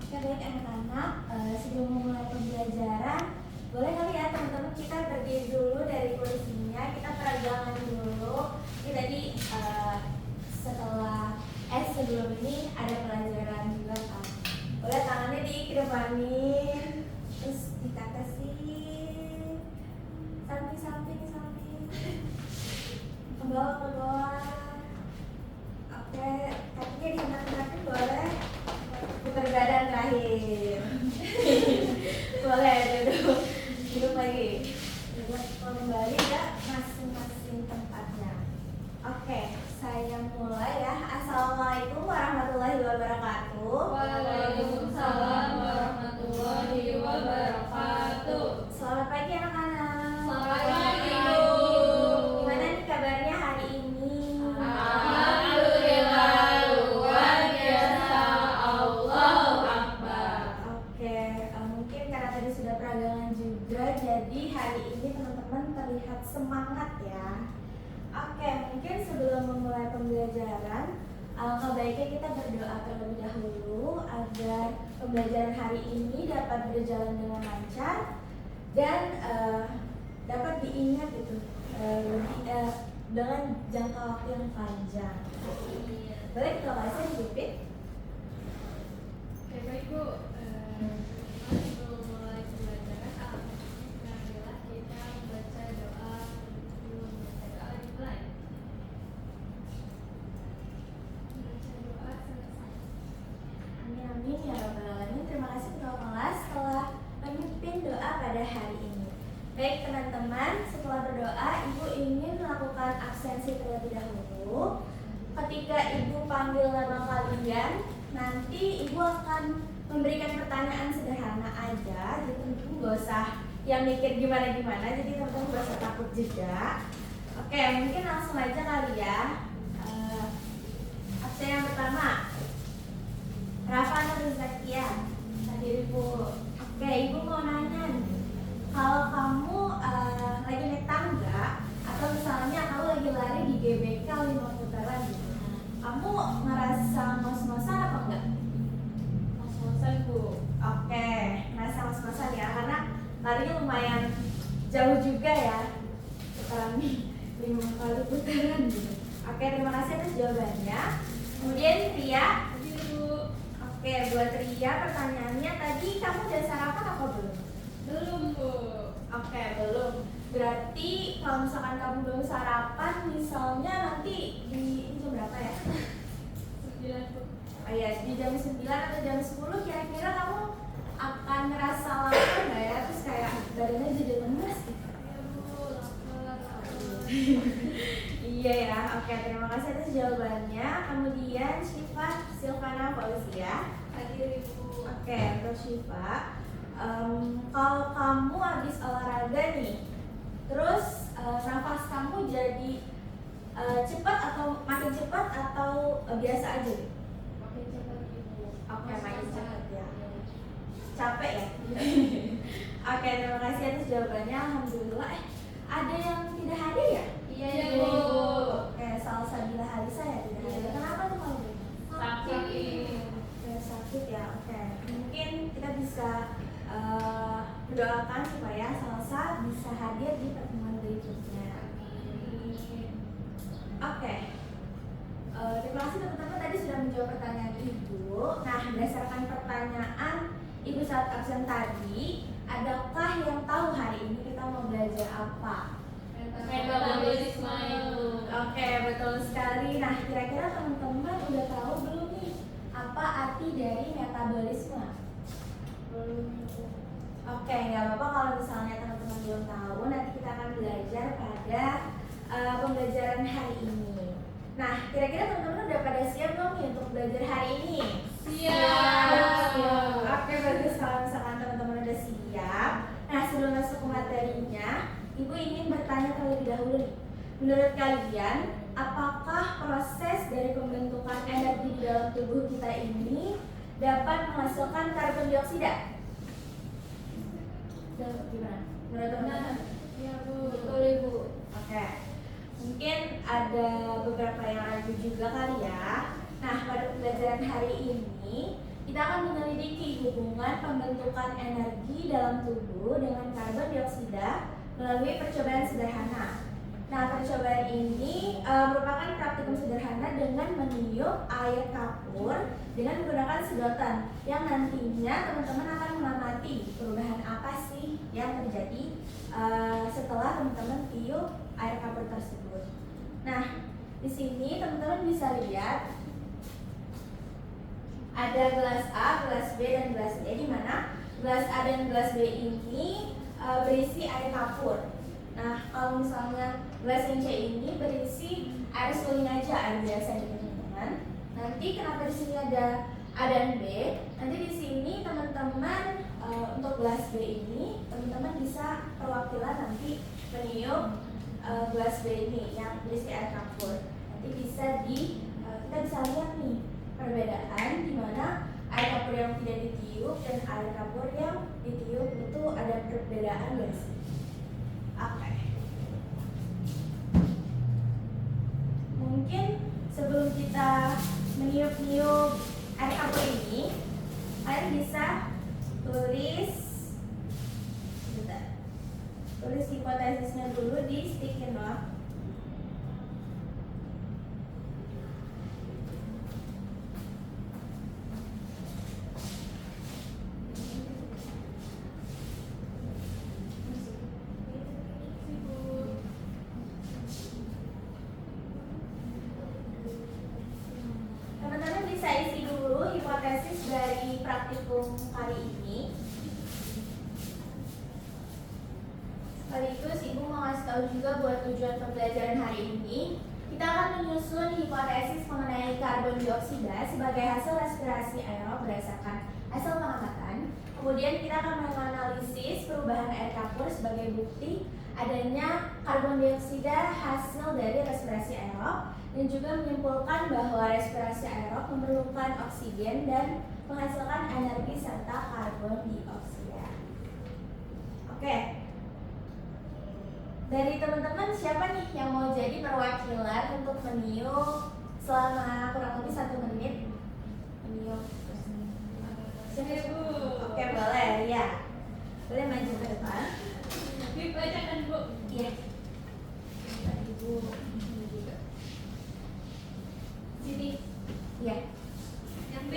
Oke, baik anak-anak, sebelum memulai pembelajaran, boleh kali ya teman-teman kita berdiri dulu dari kursinya, kita peregangan dulu. Ini tadi sebelum ini ada pelajaran juga kan. Boleh tangannya dikedepanin, terus dikatasin, samping, ke bawah. Oke, kakinya diangkat-angkatin boleh. Putar badan terakhir. Boleh duduk lagi. Kembali ya masing-masing tempatnya. Oke, saya mulai ya. Assalamualaikum warahmatullahi wabarakatuh. Waalaikumsalam warahmatullahi wabarakatuh. Selamat pagi anak-anak. Selamat pagi, Bu. Gimana nih kabarnya hari ini? Alhamdulillah, luar biasa. Allahu Akbar. Oke, mungkin karena tadi sudah peragangan juga, jadi hari ini teman-teman terlihat semangat ya. Oke, mungkin sebelum memulai pembelajaran, alangkah baiknya kita berdoa terlebih dahulu agar pembelajaran hari ini dapat berjalan dengan lancar dan dapat diingat itu dengan jangka waktu yang panjang. Boleh kita bahasnya dikit? Oke, baik, Bu. Sebelum mulai pembelajaran, alhamdulillah kita membaca doa sebelum membaca doa dimulai. Membaca doa selesai. Amin ya rabbal alamin. Terima kasih ketua kelas telah memimpin doa pada hari ini. Baik teman-teman, setelah berdoa ibu ingin melakukan absensi terlebih dahulu. Ketika ibu panggil nama kalian, nanti ibu akan memberikan pertanyaan sederhana aja, jadi teman-teman gak usah yang mikir gimana-gimana, jadi teman-teman gak usah takut juga. Oke, mungkin langsung aja kali ya. Absen yang pertama, Rafa Nur Zakia. Hadir ibu. Oke, ibu mau nanya nih, kalau kamu lagi naik tangga atau misalnya kamu lagi lari di GBK 5 putaran gitu, kamu ngerasa ngos-ngosan apa enggak? Ngos-ngosan, Bu. Oke, ngerasa ngos-ngosan ya, karena larinya lumayan jauh juga ya, putaran 5 kali putaran gitu. Oke, terima kasih atas jawabannya. Kemudian Ria. Hadir, Bu. Oke, buat Ria pertanyaannya tadi kamu udah sarapan apa belum? Belum, Bu. Oke, belum. Berarti kalau misalkan kamu belum sarapan, misalnya nanti di jam berapa ya? 9, Bu. Oh iya, di jam 9 atau jam 10 kira-kira kamu akan ngerasa lapar nggak ya? Terus kayak badannya jadi lemes gitu. Ya, Bu. Lapar. Iya ya, oke, terima kasih atas jawabannya. Kemudian Syifa Silvana Fauzia. Hadir, Ibu. Oke, untuk Syifa, kalau kamu habis olahraga nih, terus nafas kamu jadi cepat atau makin cepat atau biasa aja? Makin cepat, Ibu. Oke, makin cepat ya. Iya. Capek ya? Oke, terima kasih atas jawabannya. Alhamdulillah. Ada yang tidak hadir ya? Iya, Iya, Bu. Oke, Salsabila Halisa ya tidak hadir. Iya. Kenapa tuh kalau gitu? Sakit. Oke, sakit ya. Oke, mungkin kita bisa mendoakan supaya Salsa bisa hadir di pertemuan berikutnya. Oke. Terima kasih teman-teman tadi sudah menjawab pertanyaan Ibu. Nah, berdasarkan pertanyaan Ibu saat absen tadi, adakah yang tahu hari ini kita mau belajar apa? Metabolisme, Ibu. Oke, betul sekali. Nah, kira-kira teman-teman udah tahu belum nih apa arti dari metabolisme? Belum, Ibu. Oke, nggak apa-apa kalau misalnya teman-teman belum tahu. Nanti kita akan belajar pada pembelajaran hari ini. Nah, kira-kira teman-teman udah pada siap belum nih untuk belajar hari ini? Siap. Oke, bagus kalau misalkan teman-teman udah siap. Nah, sebelum masuk ke materinya, Ibu ingin bertanya terlebih dahulu nih. Menurut kalian, apakah proses dari pembentukan energi di dalam tubuh kita ini dapat menghasilkan karbon dioksida? Gimana? Menurut teman-teman? Iya, Bu. Betul, Ibu. Oke. Mungkin ada beberapa yang ragu juga kali ya. Nah, pada pembelajaran hari ini kita akan mengenali menyelidiki hubungan pembentukan energi dalam tubuh dengan karbon dioksida melalui percobaan sederhana. Nah, percobaan ini merupakan praktikum sederhana dengan meniup air kapur dengan menggunakan sedotan yang nantinya teman-teman akan mengamati perubahan apa sih yang terjadi setelah teman-teman tiup air kapur tersebut. Nah, di sini teman-teman bisa lihat ada gelas A, gelas B, dan gelas C, di mana gelas A dan gelas B ini berisi air kapur. Nah, kalau misalnya gelas yang C ini berisi air suling aja, air biasa gitu teman-teman. Nanti kenapa di sini ada A dan B? Nanti di sini teman-teman untuk gelas B ini teman-teman bisa perwakilan nanti meniup gelas B ini yang berisi air kapur. Nanti bisa kita bisa lihat nih perbedaan di mana air kapur yang tidak ditiup dan air kapur yang ditiup itu ada perbedaan nggak sih? Oke. Mungkin sebelum kita meniup-niup air kapur ini, kalian bisa tulis hipotesisnya dulu di sticky note. Teman-teman bisa isi dulu hipotesis dari praktikum kali ini. Sekaligus Ibu mau kasih tahu juga buat tujuan pembelajaran hari ini, kita akan menyusun hipotesis mengenai karbon dioksida sebagai hasil respirasi aerob berdasarkan hasil pengamatan. Kemudian kita akan menganalisis perubahan air kapur sebagai bukti adanya karbon dioksida hasil dari respirasi aerob, dan juga menyimpulkan bahwa respirasi aerob memerlukan oksigen dan menghasilkan energi serta karbon dioksida. Oke. Dari teman-teman siapa nih yang mau jadi perwakilan untuk meniup selama kurang lebih 1 menit? Meniup. Saya Bu. Oke, boleh ya. Boleh maju ke depan. Dibacakan Bu. Iya. Ibu juga. Sini. Iya. Yang B.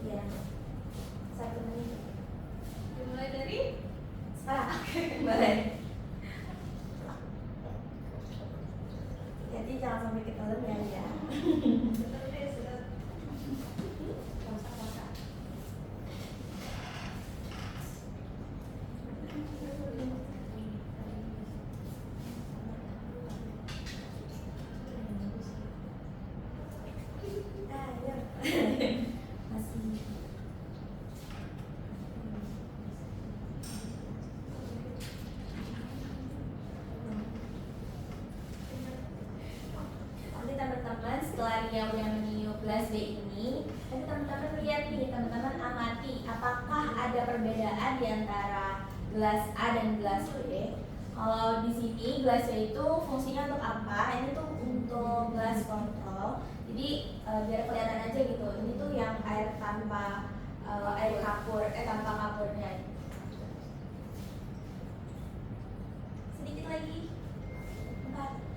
Iya. 1 menit. Dimulai dari Sekarang. Boleh. Jadi jangan sampai ketelan ya. Masih. Nanti teman-teman setelah dia udah meniup gelas B ini, nanti teman-teman lihat nih, teman-teman amati apakah ada perbedaan di antara gelas A dan gelas B. Kalau di sini gelas B itu fungsinya untuk apa? Ini tuh untuk gelas kontrol. Jadi biar kelihatan aja gitu. Ini tuh yang air tanpa air kapur, tanpa kapurnya. Sedikit lagi. 4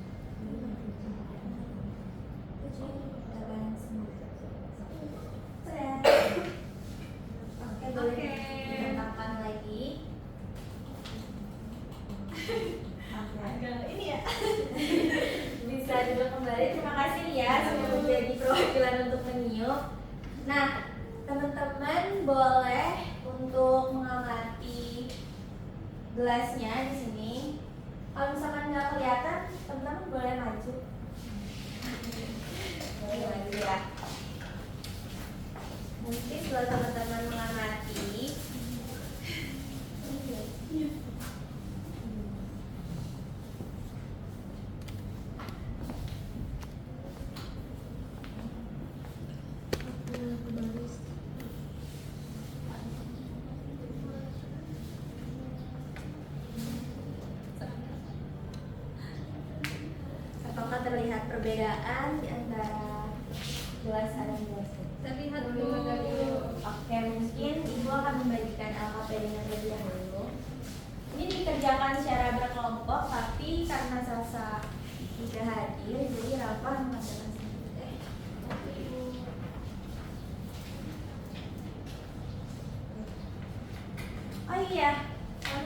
Oke, boleh ditambahkan lagi. ini ya. Bisa duduk kembali. Terima kasih ya sudah menjadi perwakilan untuk meniup. Nah, teman-teman boleh untuk mengamati gelasnya di sini. Kalau misalkan nggak kelihatan, teman-teman boleh maju. Boleh maju ya. Nanti setelah teman-teman mengamati, apakah terlihat perbedaan di antara gelas A dan gelas B? Terlihat Bu. Oke, diingat terlebih dahulu. Ini dikerjakan secara berkelompok, tapi karena Sasa tidak hadir, jadi Rafa mengerjakan sendiri deh. Oke, Ibu. Oh iya,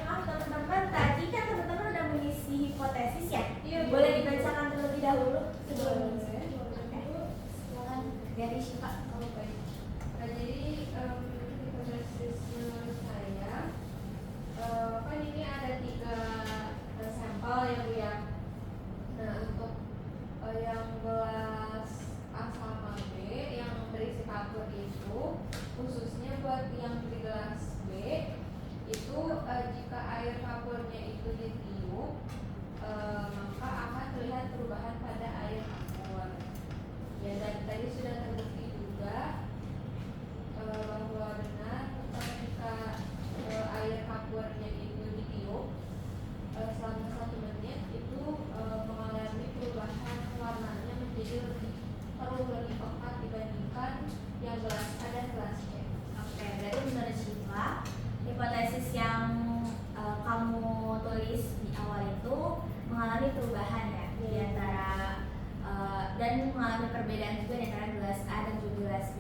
maaf teman-teman, tadi kan teman-teman udah mengisi hipotesis ya? Iya, Bu. Boleh dibacakan terlebih dahulu sebelum Boleh. mengisi. Oke. Silakan dari Syifa. Oh, baik. Nah, jadi hipotesis menurut saya kan ini ada 3 sampel ya Bu ya. Nah, untuk yang gelas A sama B yang berisi kapur itu khususnya buat yang di gelas B itu jika air kapurnya itu ditiup maka akan terlihat perubahan pada air kapur. Ya, dan tadi sudah terbukti juga bahwa benar ketika air kapurnya itu ditiup selama 1 menit itu mengalami perubahan warnanya menjadi lebih pekat dibandingkan yang gelas A dan gelas B. Oke, berarti menurut Syifa, hipotesis yang kamu tulis di awal itu mengalami perubahan ya di antara dan mengalami perbedaan juga di antara gelas A dan juga gelas B.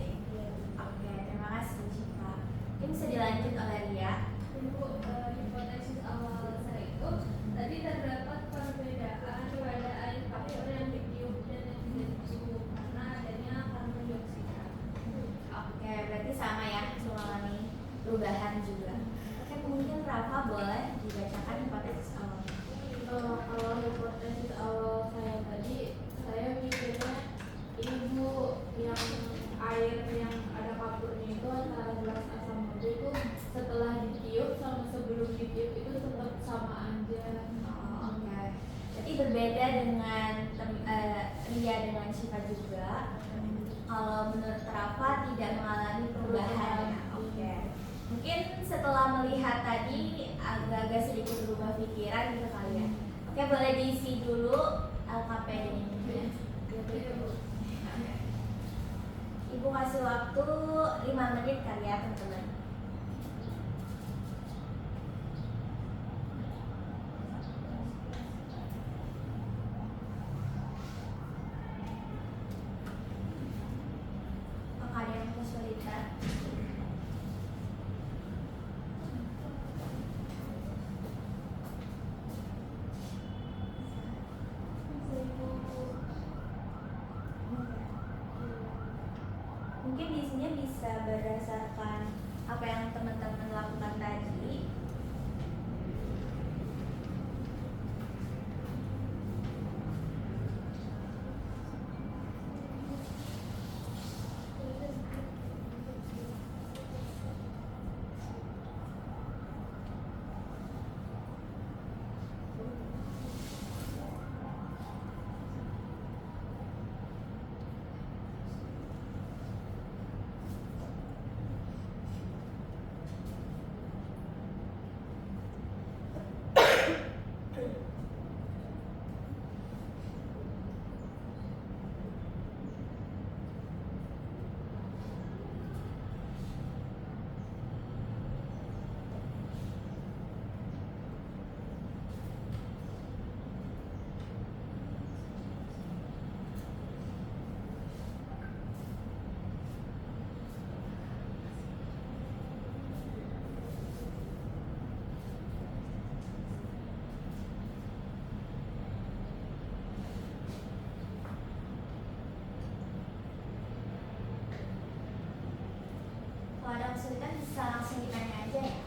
Oke, terima kasih Syifa. Mungkin bisa dilanjut oleh Ria. Ibu, hipotesis awal saya itu tadi terdapat perbedaan pada air kapur yang ditiup dan yang tidak ditiup karena adanya karbon dioksida. Oke, berarti sama ya mengalami perubahan juga. Oke, mungkin Rafa boleh dibacakan hipotesis awal. Kalau hipotesis awal saya tadi, saya mikirnya ini Bu, yang air yang ada kapurnya itu antara gelas A sama B itu setelah ditiup sama sebelum ditiup itu tetap sama aja. Oh, oke. Berarti berbeda dengan Ria dengan Syifa juga. Kalau menurut Rafa tidak mengalami perubahan. Oke. Mungkin setelah melihat tadi agak-agak sedikit berubah pikiran gitu kali ya. Oke, boleh diisi dulu LKPD ini. Oke. Ibu kasih waktu 5 menit kali ya teman-teman. Apakah ada yang kesulitan? Mungkin di sini bisa berdasarkan apa yang teman-teman lakukan tadi. Kalau ada kesulitan bisa langsung ditanya aja ya.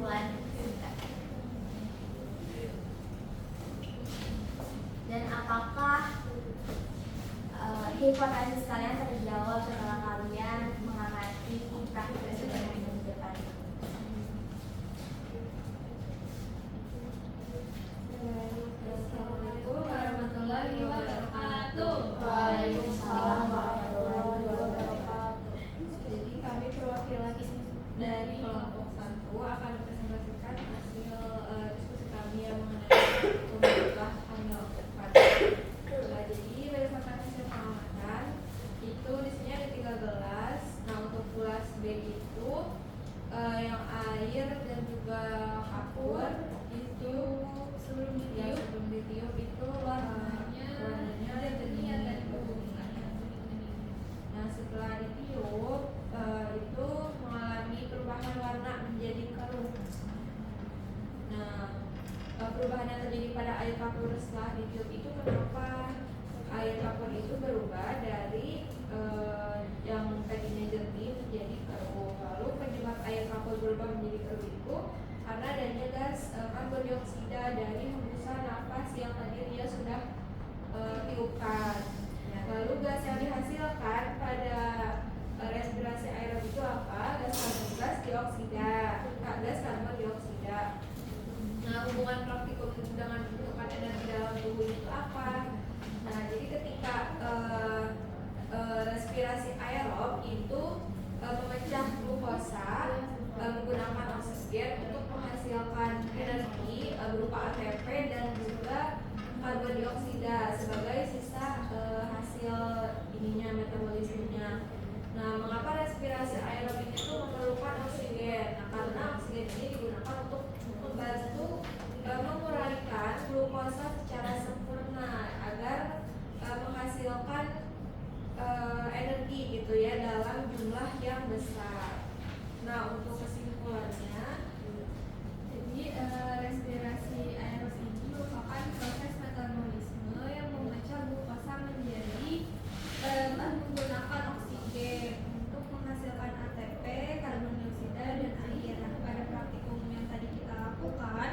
bulan singkat. Dan apakah hipotesis kalian terjawab setelah kalian mengamati praktik sebagai minggu depan? Assalamualaikum warahmatullahi wabarakatuh. Waalaikumsalam warahmatullahi wabarakatuh. Jadi kami perwakilan dari kelompok 1 akan mempresentasikan hasil diskusi kami yang mengenai pembahasan keempat. Jadi berdasarkan hasil pengamatan itu di sini ada 3 gelas. Nah untuk gelas B itu yang air dan juga kapur itu sebelum ditiup itu warnanya terlihat dari kekuningan. Nah setelah ditiup itu mengalami perubahan warna menjadi keruh. Nah perubahan yang terjadi pada air kapur setelah ditiup itu kenapa? Air kapur itu berubah dari yang tadinya jernih menjadi keruh. Lalu penyebab air kapur berubah menjadi keruh itu karena adanya gas karbon dioksida dari hembusan napas yang tadi dia sudah tiupkan. Lalu gas yang dihasilkan pada respirasi aerob itu apa? Gas dioksida. Gas karbon dioksida. Nah, hubungan praktikum dengan pembentukan energi dalam tubuh itu apa? Nah, jadi ketika respirasi aerob itu memecah glukosa menggunakan oksigen untuk menghasilkan energi berupa ATP dan juga karbon dioksida sebagai sisa hasil metabolismenya. Nah, mengapa respirasi aerob ini tuh memerlukan oksigen? Nah, karena oksigen ini digunakan untuk membantu menguraikan glukosa secara sempurna agar menghasilkan energi gitu ya dalam jumlah yang besar. Nah untuk kesimpulannya, jadi respirasi aerob ini merupakan proses metabolisme yang memecah glukosa menjadi menggunakan oksigen untuk menghasilkan ATP, karbon dioksida dan air. Nah, pada praktikum yang tadi kita lakukan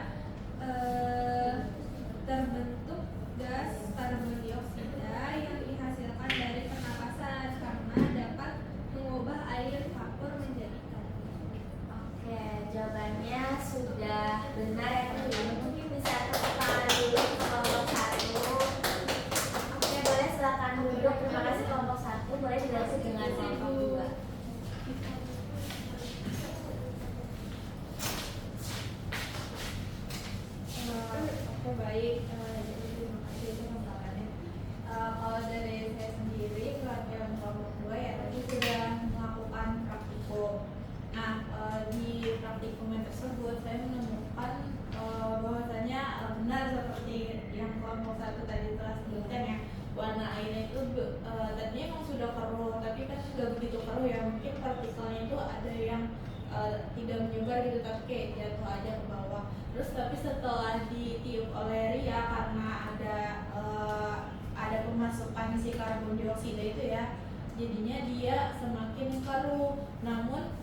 terbentuk gas karbon dioksida yang dihasilkan dari pernapasan karena dapat mengubah air kapur menjadi keruh. Oke, jawabannya sudah benar ya teman-teman. Mungkin bisa tepuk tangan dulu ke kelompok 1. Oke, boleh silakan duduk. Terima kasih kelompok 1. Boleh dilanjut dengan kelompok 2. Oke baik, jadi terima kasih itu pembahasannya. Kalau dari saya sendiri pelatihan kelompok 2 ya tadi sudah melakukan praktikum. Nah di praktikum tersebut saya menemukan bahwasanya benar seperti yang kelompok 1 tadi telah sebutkan ya, warna airnya itu tadinya memang sudah keruh, tapi kan sudah begitu keruh ya, mungkin partikelnya itu ada yang tidak menyebar gitu tapi kayak jatuh aja ke bawah. Terus tapi setelah ditiup oleh Ria karena ada pemasukan si karbon dioksida itu ya, jadinya dia semakin keruh. Namun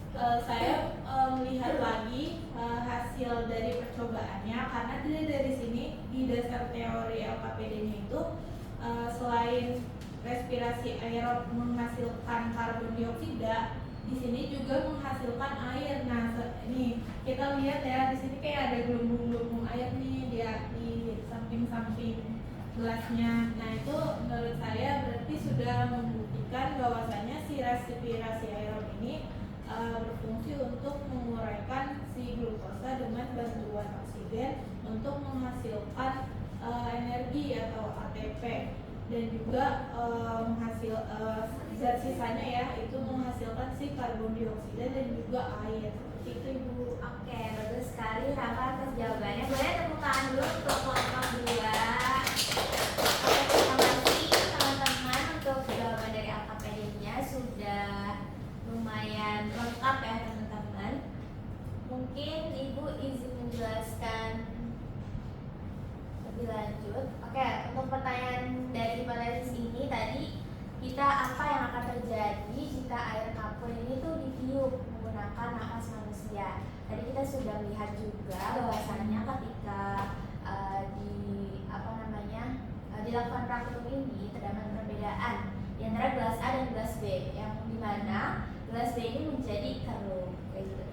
saya melihat lagi hasil dari percobaannya karena dari sini di dasar teori LKPD-nya itu selain respirasi aerob menghasilkan karbon dioksida, di sini juga menghasilkan air. Nah, ini kita lihat ya, di sini kayak ada gelembung-gelembung air nih dia di samping-samping gelasnya. Nah, itu menurut saya berarti sudah membuktikan bahwasanya si respirasi aerob ini berfungsi untuk menguraikan si glukosa dengan bantuan oksigen untuk menghasilkan energi atau ATP, dan juga zat sisanya ya itu menghasilkan si karbon dioksida dan juga air. Seperti itu Ibu. Oke, bagus sekali Rafa atas jawabannya. Boleh tepuk tangan dulu untuk kelompok 2. Oke, terima kasih teman-teman untuk jawaban dari LKPD-nya sudah lumayan lengkap ya teman-teman. Mungkin Ibu izin menjelaskan lebih lanjut. Oke, untuk pertanyaan dari hipotesis ini tadi, kita apa yang akan terjadi jika air kapur ini tuh ditiup menggunakan nafas manusia? tadi kita sudah melihat juga bahwasannya ketika dilakukan praktikum ini terdapat perbedaan di antara gelas A dan gelas B, yang dimana gelas B ini menjadi keruh. Gitu.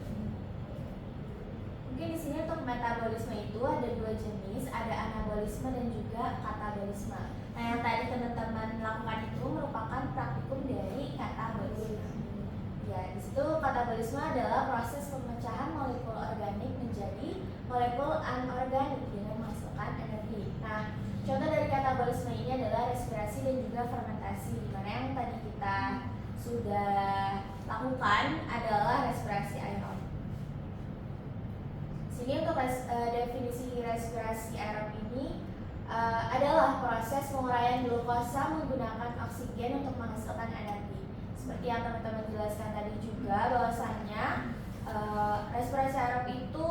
Mungkin di sini untuk metabolisme itu ada dua jenis, ada anabolisme dan juga katabolisme. Nah, yang tadi teman-teman lakukan itu merupakan praktikum dari katabolisme. Ya, di situ katabolisme adalah proses pemecahan molekul organik menjadi molekul anorganik dengan menghasilkan energi. Nah, contoh dari katabolisme ini adalah respirasi dan juga fermentasi, di mana yang tadi kita sudah lakukan adalah respirasi aerob. Sini untuk definisi respirasi aerob ini adalah proses penguraian glukosa menggunakan oksigen untuk menghasilkan energi. Seperti yang teman-teman jelaskan tadi juga, bahwasanya respirasi aerob itu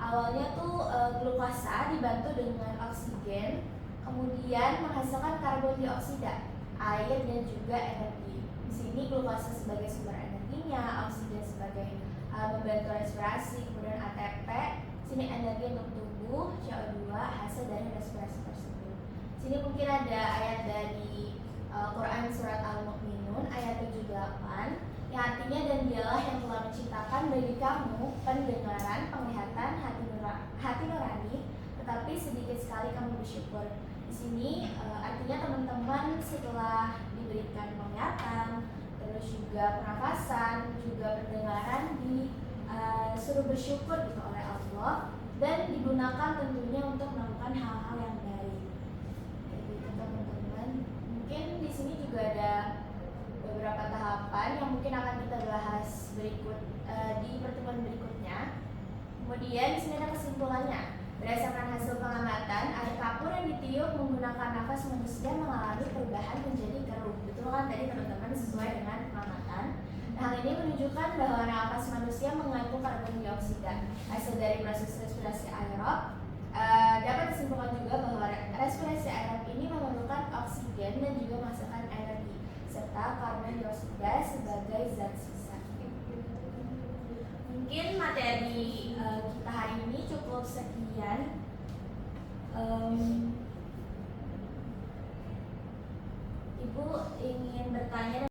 awalnya tuh glukosa dibantu dengan oksigen, kemudian menghasilkan karbon dioksida, air dan juga energi. Di sini glukosa sebagai sumber energinya, oksigen sebagai membantu respirasi, kemudian ATP, sini energi untuk tubuh, CO2 hasil dari respirasi tersebut. Sini mungkin ada ayat dari Quran surat Al-Mu'minun ayat 78 yang artinya, dan dialah yang telah menciptakan bagi kamu pendengaran, penglihatan, hati nurani, tetapi sedikit sekali kamu bersyukur. Di sini artinya teman-teman setelah diberikan penglihatan, terus juga pernafasan, juga pendengaran, disuruh bersyukur gitu oleh Allah, dan digunakan tentunya untuk melakukan hal-hal yang baik. Jadi teman-teman, mungkin di sini juga ada beberapa tahapan yang mungkin akan kita bahas di pertemuan berikutnya. Kemudian di sini ada kesimpulannya. Berdasarkan hasil pengamatan, air kapur yang ditiup menggunakan nafas manusia mengalami perubahan menjadi keruh. Betul kan tadi teman-teman, sesuai dengan pengamatan. Hal ini menunjukkan bahwa nafas manusia mengandung karbon dioksida. Hasil dari proses respirasi aerob dapat disimpulkan juga bahwa respirasi aerob ini memerlukan oksigen dan juga menghasilkan energi serta karbon dioksida sebagai zat sisa. Mungkin materi kita hari ini cukup sekian. Ibu ingin bertanya